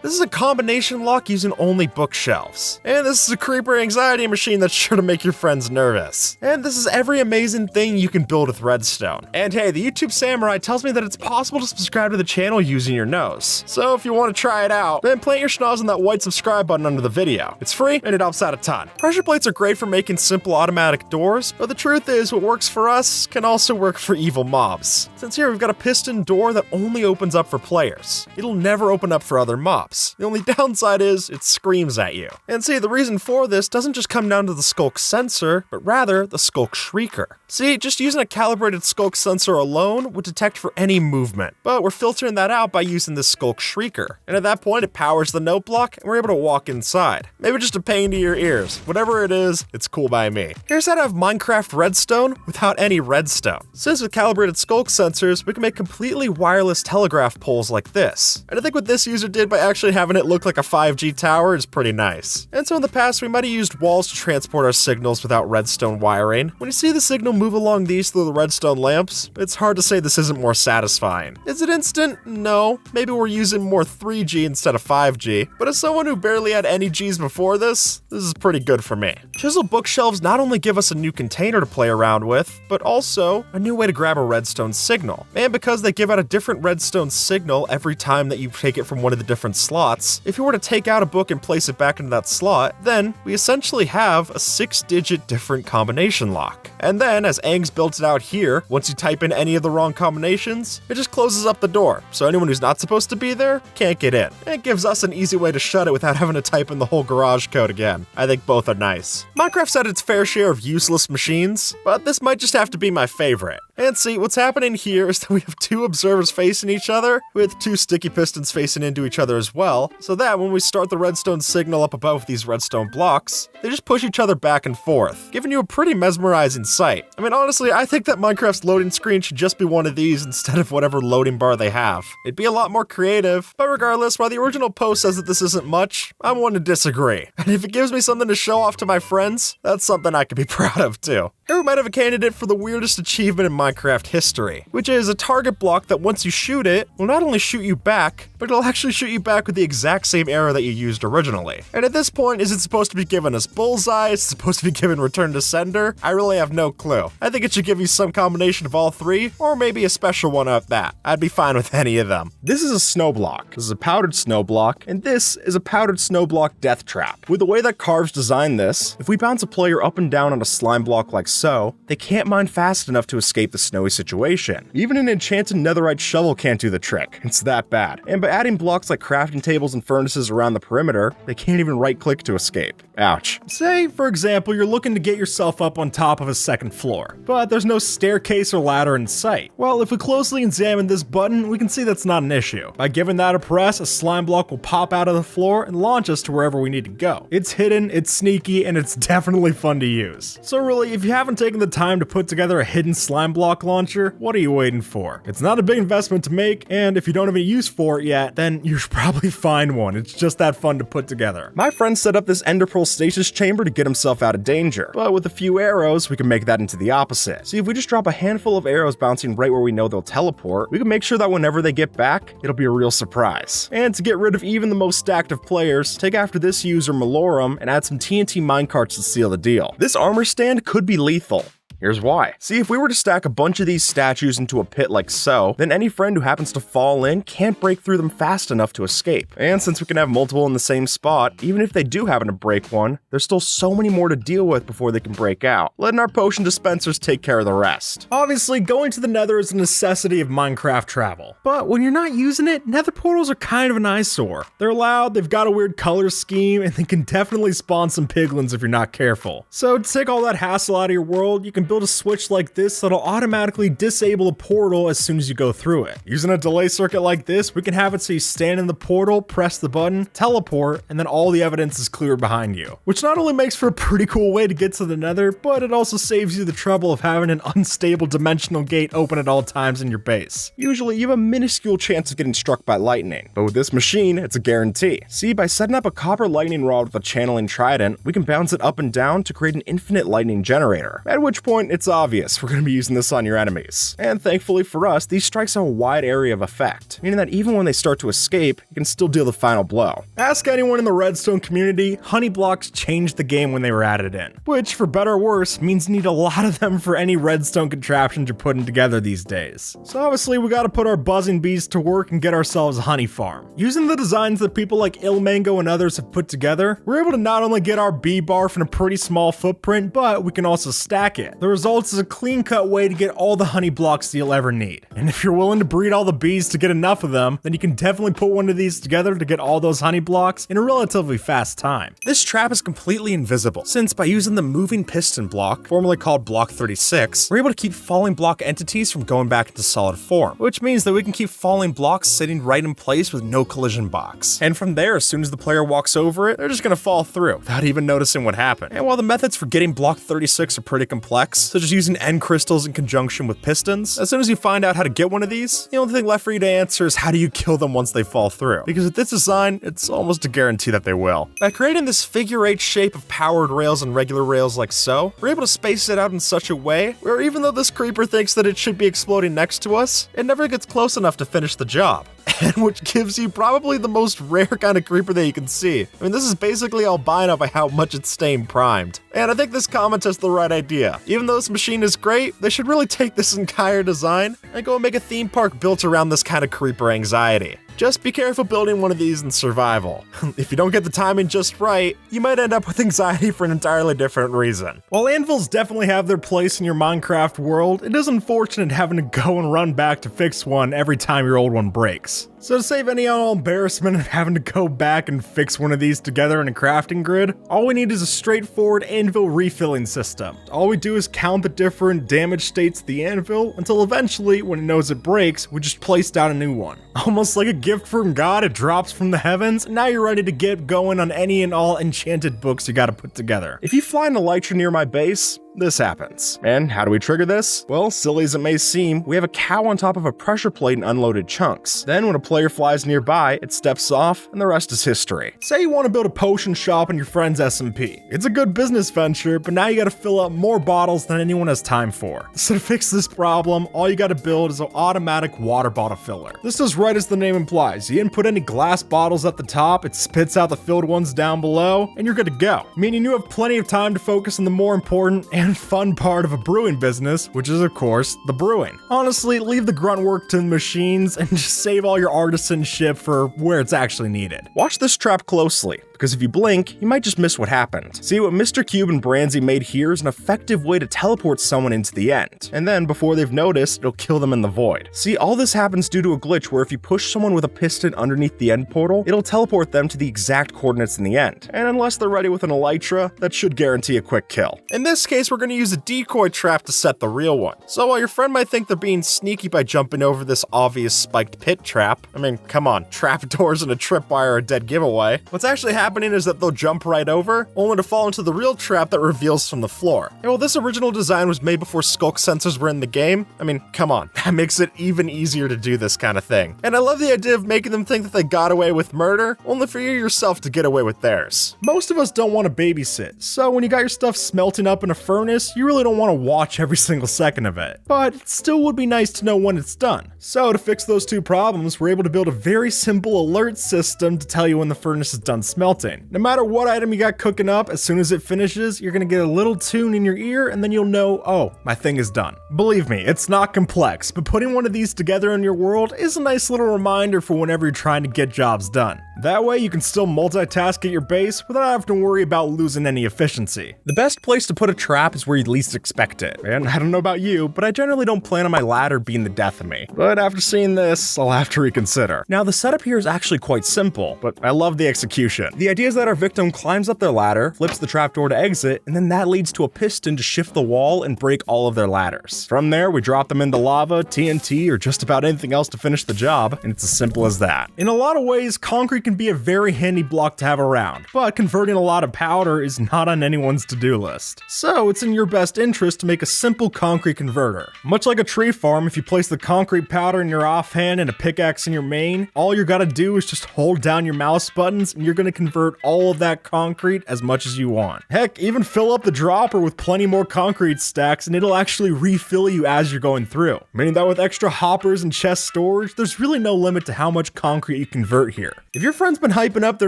This is a combination lock using only bookshelves. And this is a creeper anxiety machine that's sure to make your friends nervous. And this is every amazing thing you can build with redstone. And hey, the YouTube Samurai tells me that it's possible to subscribe to the channel using your nose. So if you want to try it out, then plant your schnoz on that white subscribe button under the video. It's free and it helps out a ton. Pressure plates are great for making simple automatic doors, but the truth is what works for us can also work for evil mobs. Since here we've got a piston door that only opens up for players. It'll never open up for other mobs. The only downside is it screams at you. And see, the reason for this doesn't just come down to the Sculk sensor, but rather the Sculk Shrieker. See, just using a calibrated Sculk sensor alone would detect for any movement, but we're filtering that out by using this Sculk Shrieker. And at that point, it powers the note block and we're able to walk inside. Maybe just a pain to your ears. Whatever it is, it's cool by me. Here's how to have Minecraft redstone without any redstone. Since with calibrated Sculk sensors, we can make completely wireless telegraph poles like this. And I think what this user did by actually having it look like a 5G tower is pretty nice. And so in the past, we might have used walls to transport our signals without redstone wiring. When you see the signal move along these through the redstone lamps, it's hard to say this isn't more satisfying. Is it instant? No. Maybe we're using more 3G instead of 5G, but as someone who barely had any Gs before this is pretty good for me. Chisel bookshelves not only give us a new container to play around with, but also a new way to grab a redstone signal. And because they give out a different redstone signal every time that you take it from one of the different slots, if you were to take out a book and place it back into that slot, then we essentially have a 6-digit different combination lock. And then, as Ang's built it out here, once you type in any of the wrong combinations, it just closes up the door, so anyone who's not supposed to be there can't get in. And it gives us an easy way to shut it without having to type in the whole garage code again. I think both are nice. Minecraft's had its fair share of useless machines, but this might just have to be my favorite. And see, what's happening here is that we have two observers facing each other, with two sticky pistons facing into each other as well, so that when we start the redstone signal up above these redstone blocks, they just push each other back and forth, giving you a pretty mesmerizing sight. I mean, honestly, I think that Minecraft's loading screen should just be one of these instead of whatever loading bar they have. It'd be a lot more creative, but regardless, while the original post says that this isn't much, I'm one to disagree. And if it gives me something to show off to my friends, that's something I could be proud of too. Here we might have a candidate for the weirdest achievement in Minecraft history, which is a target block that once you shoot it, will not only shoot you back, but it'll actually shoot you back with the exact same arrow that you used originally. And at this point, is it supposed to be given us bullseye? Is it supposed to be given return to sender? I really have no clue. I think it should give you some combination of all three, or maybe a special one at that. I'd be fine with any of them. This is a snow block. This is a powdered snow block, and this is a powdered snow block death trap. With the way that Carves designed this, if we bounce a player up and down on a slime block like so, they can't mine fast enough to escape the snowy situation. Even an enchanted netherite shovel can't do the trick. It's that bad. And by adding blocks like crafting tables and furnaces around the perimeter, they can't even right-click to escape. Ouch. Say, for example, you're looking to get yourself up on top of a second floor, but there's no staircase or ladder in sight. Well, if we closely examine this button, we can see that's not an issue. By giving that a press, a slime block will pop out of the floor and launch us to wherever we need to go. It's hidden, it's sneaky, and it's definitely fun to use. So really, if you haven't taken the time to put together a hidden slime block launcher, what are you waiting for? It's not a big investment to make, and if you don't have any use for it yet, then you should probably find one. It's just that fun to put together. My friend set up this ender pearl stasis chamber to get himself out of danger, but with a few arrows, we can make that into the opposite. See, if we just drop a handful of arrows bouncing right where we know they'll teleport, we can make sure that whenever they get back, it'll be a real surprise. And to get rid of even the most stacked of players, take after this user Malorum and add some TNT minecarts to seal the deal. This armor stand could be lethal. Here's why. See, if we were to stack a bunch of these statues into a pit like so, then any friend who happens to fall in can't break through them fast enough to escape. And since we can have multiple in the same spot, even if they do happen to break one, there's still so many more to deal with before they can break out, letting our potion dispensers take care of the rest. Obviously, going to the nether is a necessity of Minecraft travel. But when you're not using it, nether portals are kind of an eyesore. They're loud, they've got a weird color scheme, and they can definitely spawn some piglins if you're not careful. So to take all that hassle out of your world, you can build a switch like this that'll automatically disable a portal as soon as you go through it. Using a delay circuit like this, we can have it so you stand in the portal, press the button, teleport, and then all the evidence is cleared behind you. Which not only makes for a pretty cool way to get to the nether, but it also saves you the trouble of having an unstable dimensional gate open at all times in your base. Usually you have a minuscule chance of getting struck by lightning, but with this machine, it's a guarantee. See, by setting up a copper lightning rod with a channeling trident, we can bounce it up and down to create an infinite lightning generator, at which point point, it's obvious we're going to be using this on your enemies. And thankfully for us, these strikes have a wide area of effect, meaning that even when they start to escape, you can still deal the final blow. Ask anyone in the redstone community, honey blocks changed the game when they were added in, which for better or worse means you need a lot of them for any redstone contraptions you're putting together these days. So obviously we gotta put our buzzing bees to work and get ourselves a honey farm. Using the designs that people like Ilmango and others have put together, we're able to not only get our bee barf in a pretty small footprint, but we can also stack it. The result is a clean-cut way to get all the honey blocks that you'll ever need. And if you're willing to breed all the bees to get enough of them, then you can definitely put one of these together to get all those honey blocks in a relatively fast time. This trap is completely invisible, since by using the moving piston block, formerly called block 36, we're able to keep falling block entities from going back into solid form, which means that we can keep falling blocks sitting right in place with no collision box. And from there, as soon as the player walks over it, they're just gonna fall through without even noticing what happened. And while the methods for getting block 36 are pretty complex, such as using end crystals in conjunction with pistons, as soon as you find out how to get one of these, the only thing left for you to answer is how do you kill them once they fall through? Because with this design, it's almost a guarantee that they will. By creating this figure 8 shape of powered rails and regular rails like so, we're able to space it out in such a way where even though this creeper thinks that it should be exploding next to us, it never gets close enough to finish the job. And which gives you probably the most rare kind of creeper that you can see. I mean, this is basically albino by how much it's staying primed. And I think this comment has the right idea. Even though this machine is great, they should really take this entire design and go and make a theme park built around this kind of creeper anxiety. Just be careful building one of these in survival. If you don't get the timing just right, you might end up with anxiety for an entirely different reason. While anvils definitely have their place in your Minecraft world, it is unfortunate having to go and run back to fix one every time your old one breaks. So to save any embarrassment of having to go back and fix one of these together in a crafting grid, all we need is a straightforward anvil refilling system. All we do is count the different damage states of the anvil until eventually, when it knows it breaks, we just place down a new one. Almost like a gift from God, it drops from the heavens, and now you're ready to get going on any and all enchanted books you gotta put together. If you find an elytra near my base, this happens. And how do we trigger this? Well, silly as it may seem, we have a cow on top of a pressure plate and unloaded chunks. Then when a player flies nearby, it steps off, and the rest is history. Say you want to build a potion shop in your friend's SMP. It's a good business venture, but now you gotta fill up more bottles than anyone has time for. So to fix this problem, all you gotta build is an automatic water bottle filler. This does right as the name implies. You input any glass bottles at the top, it spits out the filled ones down below, and you're good to go. Meaning you have plenty of time to focus on the more important and fun part of a brewing business, which is of course the brewing. Honestly, leave the grunt work to the machines and just save all your artisanship for where it's actually needed. Watch this trap closely, because if you blink, you might just miss what happened. See, what Mr. Cube and Branzy made here is an effective way to teleport someone into the end, and then before they've noticed, it'll kill them in the void. See, all this happens due to a glitch where if you push someone with a piston underneath the end portal, it'll teleport them to the exact coordinates in the end, and unless they're ready with an elytra, that should guarantee a quick kill. In this case, we're going to use a decoy trap to set the real one. So while your friend might think they're being sneaky by jumping over this obvious spiked pit trap, I mean, come on, trapdoors and a tripwire are a dead giveaway. What's actually happening is that they'll jump right over, only to fall into the real trap that reveals from the floor. And while this original design was made before skulk sensors were in the game, I mean, come on, that makes it even easier to do this kind of thing. And I love the idea of making them think that they got away with murder, only for you yourself to get away with theirs. Most of us don't want to babysit, so when you got your stuff smelting up in a furnace, you really don't want to watch every single second of it. But it still would be nice to know when it's done. So to fix those two problems, we're able to build a very simple alert system to tell you when the furnace is done smelting. No matter what item you got cooking up, as soon as it finishes, you're gonna get a little tune in your ear and then you'll know, oh, my thing is done. Believe me, it's not complex, but putting one of these together in your world is a nice little reminder for whenever you're trying to get jobs done. That way you can still multitask at your base without having to worry about losing any efficiency. The best place to put a trap is where you least expect it. And I don't know about you, but I generally don't plan on my ladder being the death of me. But after seeing this, I'll have to reconsider. Now the setup here is actually quite simple, but I love the execution. The idea is that our victim climbs up their ladder, flips the trapdoor to exit, and then that leads to a piston to shift the wall and break all of their ladders. From there, we drop them into lava, TNT, or just about anything else to finish the job, and it's as simple as that. In a lot of ways, concrete can be a very handy block to have around, but converting a lot of powder is not on anyone's to-do list. So it's it's in your best interest to make a simple concrete converter. Much like a tree farm, if you place the concrete powder in your offhand and a pickaxe in your main, all you gotta do is just hold down your mouse buttons and you're gonna convert all of that concrete as much as you want. Heck, even fill up the dropper with plenty more concrete stacks and it'll actually refill you as you're going through. Meaning that with extra hoppers and chest storage, there's really no limit to how much concrete you convert here. If your friend's been hyping up their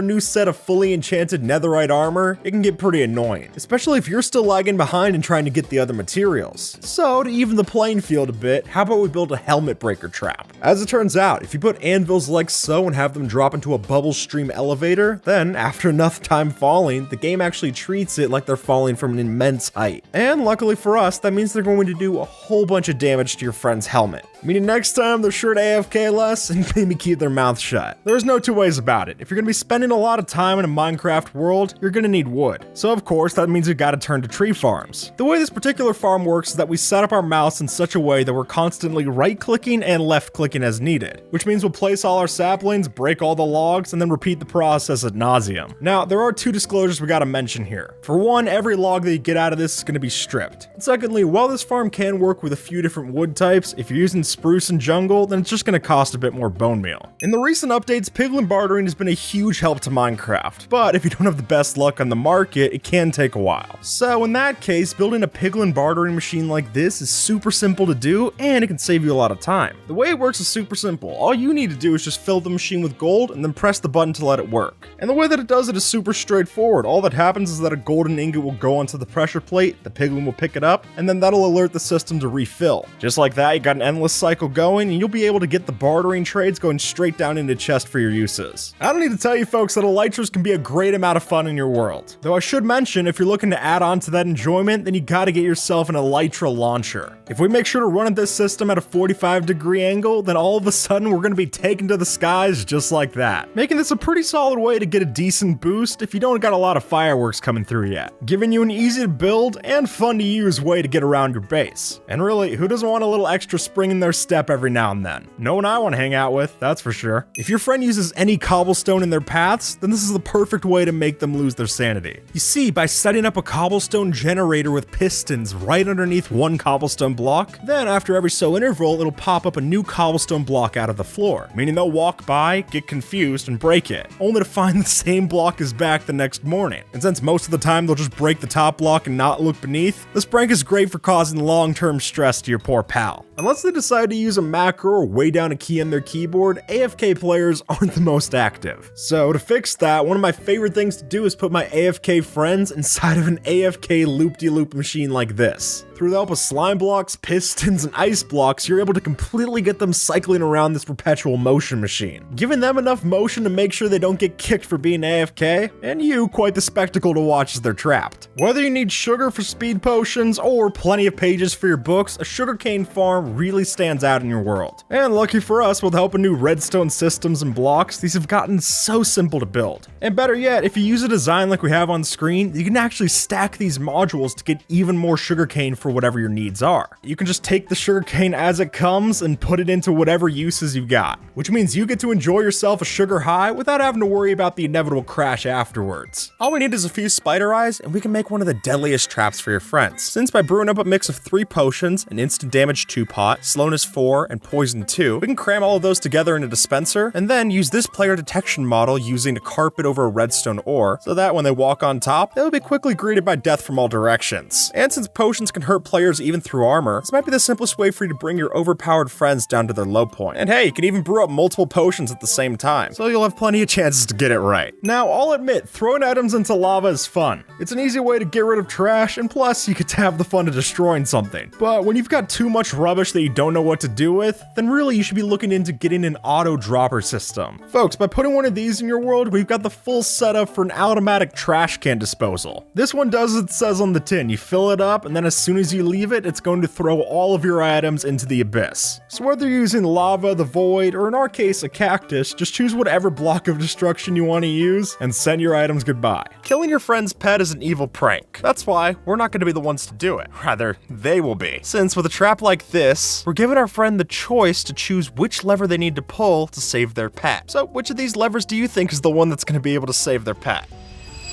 new set of fully enchanted netherite armor, it can get pretty annoying, especially if you're still lagging behind and trying to get the other materials. So to even the playing field a bit, how about we build a helmet breaker trap? As it turns out, if you put anvils like so and have them drop into a bubble stream elevator, then after enough time falling, the game actually treats it like they're falling from an immense height. And luckily for us, that means they're going to do a whole bunch of damage to your friend's helmet. Meaning next time they're sure to AFK less and maybe keep their mouth shut. There's no two ways about it. If you're gonna be spending a lot of time in a Minecraft world, you're gonna need wood. So of course, that means you gotta turn to tree farms. The way this particular farm works is that we set up our mouse in such a way that we're constantly right-clicking and left-clicking as needed, which means we'll place all our saplings, break all the logs, and then repeat the process ad nauseum. Now, there are two disclosures we gotta mention here. For one, every log that you get out of this is gonna be stripped. And secondly, while this farm can work with a few different wood types, if you're using spruce and jungle, then it's just gonna cost a bit more bone meal. In the recent updates, piglin bartering has been a huge help to Minecraft, but if you don't have the best luck on the market, it can take a while. So in that case, building a piglin bartering machine like this is super simple to do, and it can save you a lot of time. The way it works is super simple. All you need to do is just fill the machine with gold and then press the button to let it work. And the way that it does it is super straightforward. All that happens is that a golden ingot will go onto the pressure plate, the piglin will pick it up, and then that'll alert the system to refill. Just like that, you got an endless cycle going, and you'll be able to get the bartering trades going straight down into chest for your uses. I don't need to tell you folks that elytras can be a great amount of fun in your world. Though I should mention, if you're looking to add on to that enjoyment, then you gotta get yourself an elytra launcher. If we make sure to run at this system at a 45-degree angle, then all of a sudden we're gonna be taken to the skies just like that. Making this a pretty solid way to get a decent boost if you don't got a lot of fireworks coming through yet. Giving you an easy to build and fun to use way to get around your base. And really, who doesn't want a little extra spring in their step every now and then? No one I want to hang out with, that's for sure. If your friend uses any cobblestone in their paths, then this is the perfect way to make them lose their sanity. You see, by setting up a cobblestone generator with pistons right underneath one cobblestone block, then after every so interval, it'll pop up a new cobblestone block out of the floor, meaning they'll walk by, get confused, and break it, only to find the same block is back the next morning. And since most of the time they'll just break the top block and not look beneath, this prank is great for causing long-term stress to your poor pal. Unless they decide to use a macro or way down a key on their keyboard, AFK players aren't the most active. So to fix that, one of my favorite things to do is put my AFK friends inside of an AFK loop-de-loop machine like this. Through the help of slime blocks, pistons, and ice blocks, you're able to completely get them cycling around this perpetual motion machine, giving them enough motion to make sure they don't get kicked for being AFK, and you quite the spectacle to watch as they're trapped. Whether you need sugar for speed potions or plenty of pages for your books, a sugarcane farm really stands out in your world. And lucky for us, with the help of new redstone systems and blocks, these have gotten so simple to build. And better yet, if you use a design like we have on screen, you can actually stack these modules to get even more sugarcane for whatever your needs are. You can just take the sugarcane as it comes and put it into whatever uses you got, which means you get to enjoy yourself a sugar high without having to worry about the inevitable crash afterwards. All we need is a few spider eyes and we can make one of the deadliest traps for your friends. Since by brewing up a mix of 3 potions, an instant damage 2 pot, slowness 4, and poison 2, we can cram all of those together in a dispenser and then use this player detection model using a carpet over a redstone ore, so that when they walk on top, they'll be quickly greeted by death from all directions. And since potions can hurt players even through armor, this might be the simplest way for you to bring your overpowered friends down to their low point. And hey, you can even brew up multiple potions at the same time, so you'll have plenty of chances to get it right. Now, I'll admit, throwing items into lava is fun. It's an easy way to get rid of trash, and plus, you get to have the fun of destroying something. But when you've got too much rubbish that you don't know what to do with, then really you should be looking into getting an auto dropper system. Folks, by putting one of these in your world, we've got the full setup for an automatic trash can disposal. This one does as it says on the tin. You fill it up, and then as soon as you leave it, it's going to throw all of your items into the abyss. So whether you're using lava, the void, or in our case, a cactus, just choose whatever block of destruction you want to use and send your items goodbye. Killing your friend's pet is an evil prank. That's why we're not going to be the ones to do it. Rather, they will be. Since with a trap like this, we're giving our friend the choice to choose which lever they need to pull to save their pet. So which of these levers do you think is the one that's going to be able to save their pet?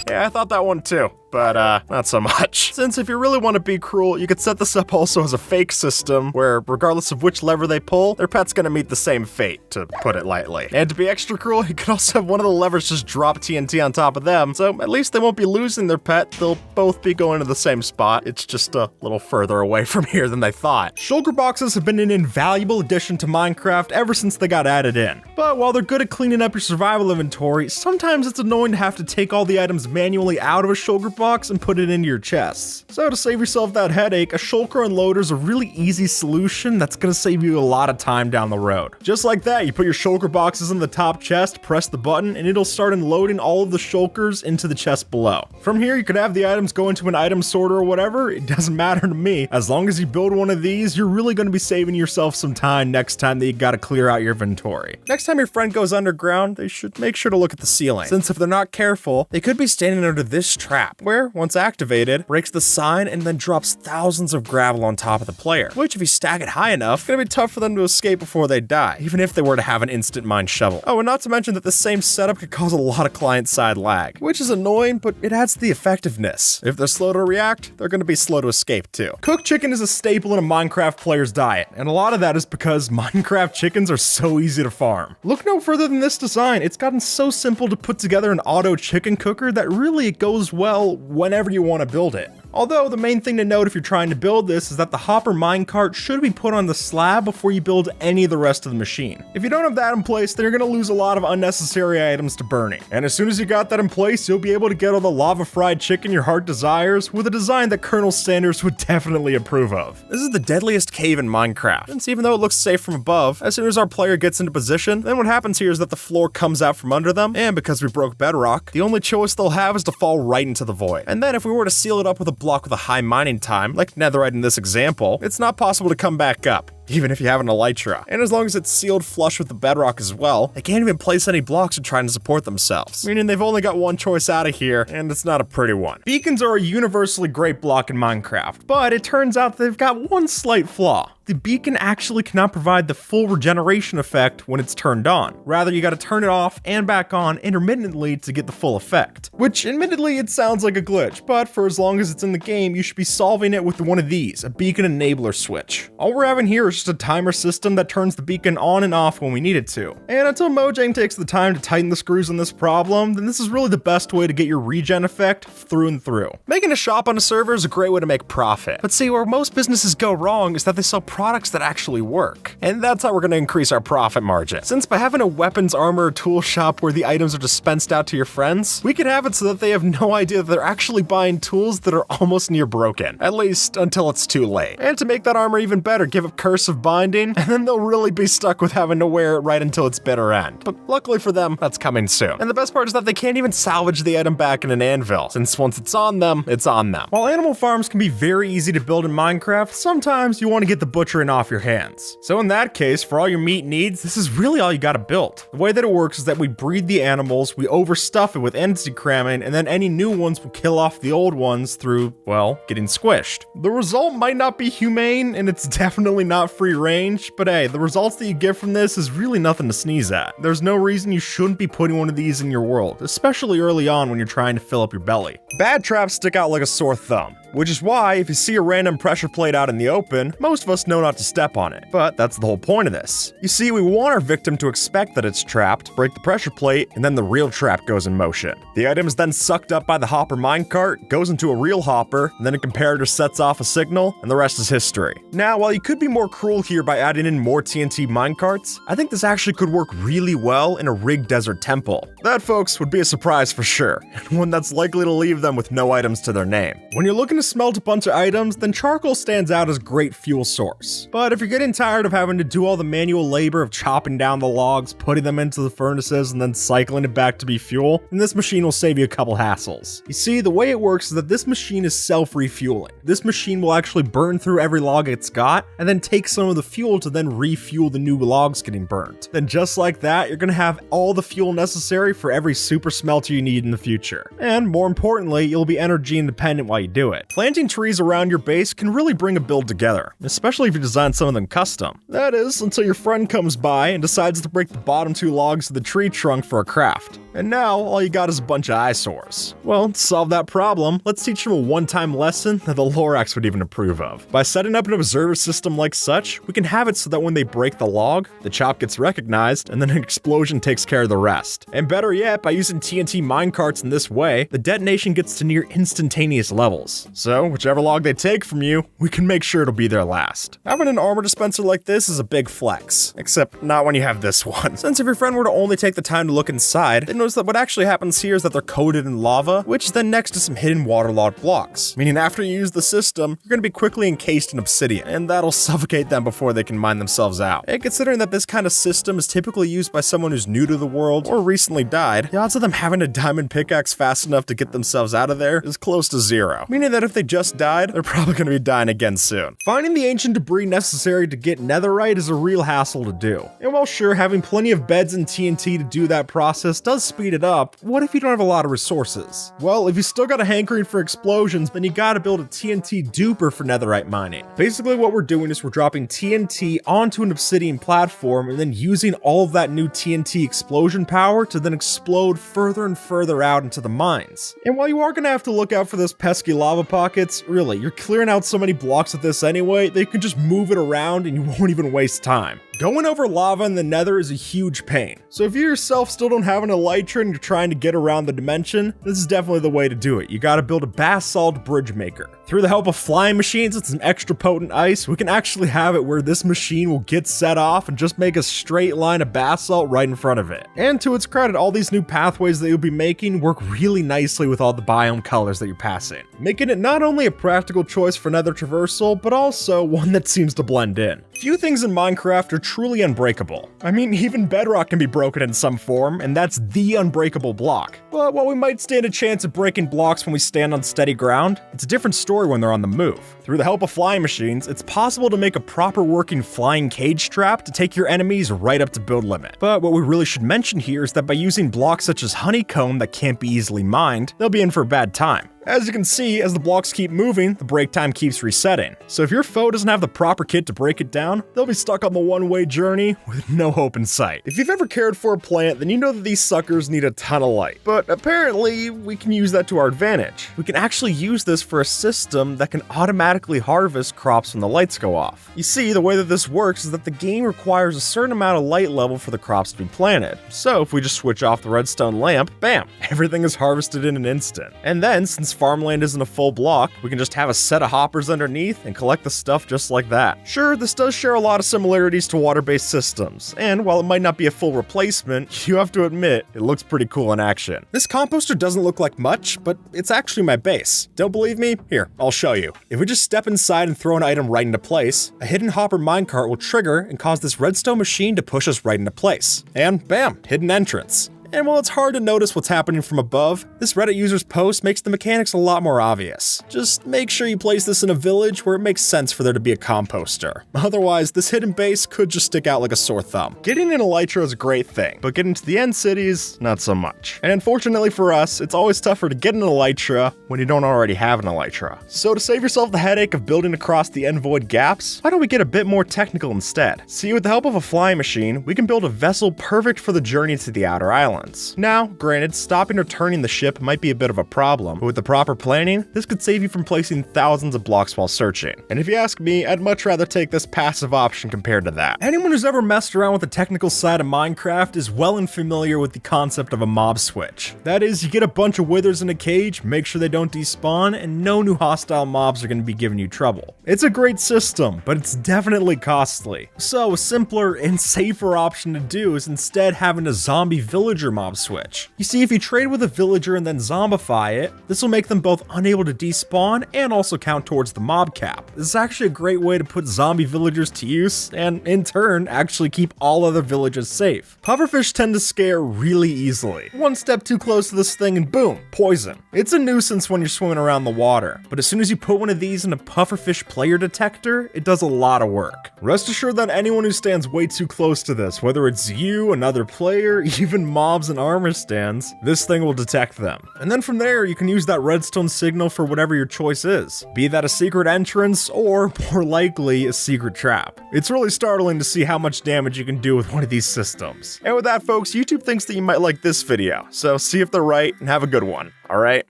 Yeah, I thought that one too. but not so much. Since if you really want to be cruel, you could set this up also as a fake system, where regardless of which lever they pull, their pet's gonna meet the same fate, to put it lightly. And to be extra cruel, you could also have one of the levers just drop TNT on top of them, so at least they won't be losing their pet, they'll both be going to the same spot. It's just a little further away from here than they thought. Shulker boxes have been an invaluable addition to Minecraft ever since they got added in. But while they're good at cleaning up your survival inventory, sometimes it's annoying to have to take all the items manually out of a shulker box and put it into your chests. So to save yourself that headache, a shulker unloader is a really easy solution that's gonna save you a lot of time down the road. Just like that, you put your shulker boxes in the top chest, press the button, and it'll start unloading all of the shulkers into the chest below. From here, you could have the items go into an item sorter or whatever, it doesn't matter to me. As long as you build one of these, you're really gonna be saving yourself some time next time that you gotta clear out your inventory. Next time your friend goes underground, they should make sure to look at the ceiling, since if they're not careful, they could be standing under this trap, where, once activated, breaks the sign and then drops thousands of gravel on top of the player, which if you stack it high enough, it's gonna be tough for them to escape before they die, even if they were to have an instant mine shovel. Oh, and not to mention that the same setup could cause a lot of client-side lag, which is annoying, but it adds to the effectiveness. If they're slow to react, they're gonna be slow to escape too. Cooked chicken is a staple in a Minecraft player's diet, and a lot of that is because Minecraft chickens are so easy to farm. Look no further than this design. It's gotten so simple to put together an auto chicken cooker that really it goes well whenever you want to build it. Although the main thing to note if you're trying to build this is that the hopper minecart should be put on the slab before you build any of the rest of the machine. If you don't have that in place, then you're going to lose a lot of unnecessary items to burning. And as soon as you got that in place, you'll be able to get all the lava fried chicken your heart desires with a design that Colonel Sanders would definitely approve of. This is the deadliest cave in Minecraft, since even though it looks safe from above, as soon as our player gets into position, then what happens here is that the floor comes out from under them, and because we broke bedrock, the only choice they'll have is to fall right into the void. And then if we were to seal it up with a block with a high mining time, like netherite in this example, it's not possible to come back up, even if you have an elytra. And as long as it's sealed flush with the bedrock as well, they can't even place any blocks to trying to support themselves, meaning they've only got one choice out of here, and it's not a pretty one. Beacons are a universally great block in Minecraft, but it turns out they've got one slight flaw. The beacon actually cannot provide the full regeneration effect when it's turned on. Rather, you gotta turn it off and back on intermittently to get the full effect. Which, admittedly, it sounds like a glitch, but for as long as it's in the game, you should be solving it with one of these, a beacon enabler switch. All we're having here is just a timer system that turns the beacon on and off when we need it to. And until Mojang takes the time to tighten the screws on this problem, then this is really the best way to get your regen effect through and through. Making a shop on a server is a great way to make profit. But see, where most businesses go wrong is that they sell products that actually work. And that's how we're going to increase our profit margin. Since by having a weapons, armor, or tool shop where the items are dispensed out to your friends, we can have it so that they have no idea that they're actually buying tools that are almost near broken. At least until it's too late. And to make that armor even better, give it Curse of Binding, and then they'll really be stuck with having to wear it right until its bitter end. But luckily for them, that's coming soon. And the best part is that they can't even salvage the item back in an anvil, since once it's on them, it's on them. While animal farms can be very easy to build in Minecraft, sometimes you want to get the butchering off your hands. So in that case, for all your meat needs, this is really all you gotta build. The way that it works is that we breed the animals, we overstuff it with entity cramming, and then any new ones will kill off the old ones through, well, getting squished. The result might not be humane, and it's definitely not free range, but hey, the results that you get from this is really nothing to sneeze at. There's no reason you shouldn't be putting one of these in your world, especially early on when you're trying to fill up your belly. Bad traps stick out like a sore thumb. Which is why, if you see a random pressure plate out in the open, most of us know not to step on it. But that's the whole point of this. You see, we want our victim to expect that it's trapped, break the pressure plate, and then the real trap goes in motion. The item is then sucked up by the hopper minecart, goes into a real hopper, and then a comparator sets off a signal, and the rest is history. Now, while you could be more cruel here by adding in more TNT minecarts, I think this actually could work really well in a rigged desert temple. That, folks, would be a surprise for sure, and one that's likely to leave them with no items to their name. When you're looking to smelt a bunch of items, then charcoal stands out as a great fuel source. But if you're getting tired of having to do all the manual labor of chopping down the logs, putting them into the furnaces, and then cycling it back to be fuel, then this machine will save you a couple hassles. You see, the way it works is that this machine is self-refueling. This machine will actually burn through every log it's got, and then take some of the fuel to then refuel the new logs getting burnt. Then just like that, you're gonna have all the fuel necessary for every super smelter you need in the future. And more importantly, you'll be energy independent while you do it. Planting trees around your base can really bring a build together, especially if you design some of them custom. That is, until your friend comes by and decides to break the bottom two logs of the tree trunk for a craft. And now, all you got is a bunch of eyesores. Well, to solve that problem, let's teach them a one-time lesson that the Lorax would even approve of. By setting up an observer system like such, we can have it so that when they break the log, the chop gets recognized, and then an explosion takes care of the rest. And better yet, by using TNT minecarts in this way, the detonation gets to near instantaneous levels. So, whichever log they take from you, we can make sure it'll be their last. Having an armor dispenser like this is a big flex, except not when you have this one. Since if your friend were to only take the time to look inside, they'd notice that what actually happens here is that they're coated in lava, which is then next to some hidden waterlogged blocks. Meaning after you use the system, you're going to be quickly encased in obsidian, and that'll suffocate them before they can mine themselves out. And considering that this kind of system is typically used by someone who's new to the world or recently died, the odds of them having a diamond pickaxe fast enough to get themselves out of there is close to zero. Meaning that if they just died, they're probably going to be dying again soon. Finding the ancient debris necessary to get netherite is a real hassle to do. And while sure, having plenty of beds and TNT to do that process does speed it up, what if you don't have a lot of resources? Well, if you still got a hankering for explosions, then you gotta build a TNT duper for netherite mining. Basically what we're doing is we're dropping TNT onto an obsidian platform and then using all of that new TNT explosion power to then explode further and further out into the mines. And while you are gonna have to look out for those pesky lava pockets, really, you're clearing out so many blocks with this anyway, that you can just move it around and you won't even waste time. Going over lava in the nether is a huge pain. So if you yourself still don't have an elytra and you're trying to get around the dimension, this is definitely the way to do it. You gotta build a basalt bridge maker. Through the help of flying machines and some extra potent ice, we can actually have it where this machine will get set off and just make a straight line of basalt right in front of it. And to its credit, all these new pathways that you'll be making work really nicely with all the biome colors that you're passing, making it not only a practical choice for nether traversal, but also one that seems to blend in. Few things in Minecraft are truly unbreakable. I mean, even bedrock can be broken in some form, and that's the unbreakable block. But while we might stand a chance of breaking blocks when we stand on steady ground, it's a different story when they're on the move. Through the help of flying machines, it's possible to make a proper working flying cage trap to take your enemies right up to build limit. But what we really should mention here is that by using blocks such as honeycomb that can't be easily mined, they'll be in for a bad time. As you can see, as the blocks keep moving, the break time keeps resetting. So if your foe doesn't have the proper kit to break it down, they'll be stuck on the one-way journey with no hope in sight. If you've ever cared for a plant, then you know that these suckers need a ton of light. But apparently, we can use that to our advantage. We can actually use this for a system that can automatically harvest crops when the lights go off. You see, the way that this works is that the game requires a certain amount of light level for the crops to be planted. So if we just switch off the redstone lamp, bam, everything is harvested in an instant. And then, since farmland isn't a full block, we can just have a set of hoppers underneath and collect the stuff just like that. Sure, this does share a lot of similarities to water-based systems, and while it might not be a full replacement, you have to admit, it looks pretty cool in action. This composter doesn't look like much, but it's actually my base. Don't believe me? Here, I'll show you. If we just step inside and throw an item right into place, a hidden hopper minecart will trigger and cause this redstone machine to push us right into place. And bam, hidden entrance. And while it's hard to notice what's happening from above, this Reddit user's post makes the mechanics a lot more obvious. Just make sure you place this in a village where it makes sense for there to be a composter. Otherwise, this hidden base could just stick out like a sore thumb. Getting an elytra is a great thing, but getting to the end cities, not so much. And unfortunately for us, it's always tougher to get an elytra when you don't already have an elytra. So to save yourself the headache of building across the end void gaps, why don't we get a bit more technical instead? See, with the help of a flying machine, we can build a vessel perfect for the journey to the outer island. Now, granted, stopping or turning the ship might be a bit of a problem, but with the proper planning, this could save you from placing thousands of blocks while searching. And if you ask me, I'd much rather take this passive option compared to that. Anyone who's ever messed around with the technical side of Minecraft is well and familiar with the concept of a mob switch. That is, you get a bunch of withers in a cage, make sure they don't despawn, and no new hostile mobs are going to be giving you trouble. It's a great system, but it's definitely costly. So a simpler and safer option to do is instead having a zombie villager mob switch. You see, if you trade with a villager and then zombify it, this will make them both unable to despawn and also count towards the mob cap. This is actually a great way to put zombie villagers to use and, in turn, actually keep all other villages safe. Pufferfish tend to scare really easily. One step too close to this thing and boom, poison. It's a nuisance when you're swimming around the water, but as soon as you put one of these in a pufferfish player detector, it does a lot of work. Rest assured that anyone who stands way too close to this, whether it's you, another player, even mobs mobs and armor stands, this thing will detect them. And then from there, you can use that redstone signal for whatever your choice is, be that a secret entrance or, more likely, a secret trap. It's really startling to see how much damage you can do with one of these systems. And with that, folks, YouTube thinks that you might like this video, so see if they're right and have a good one, alright?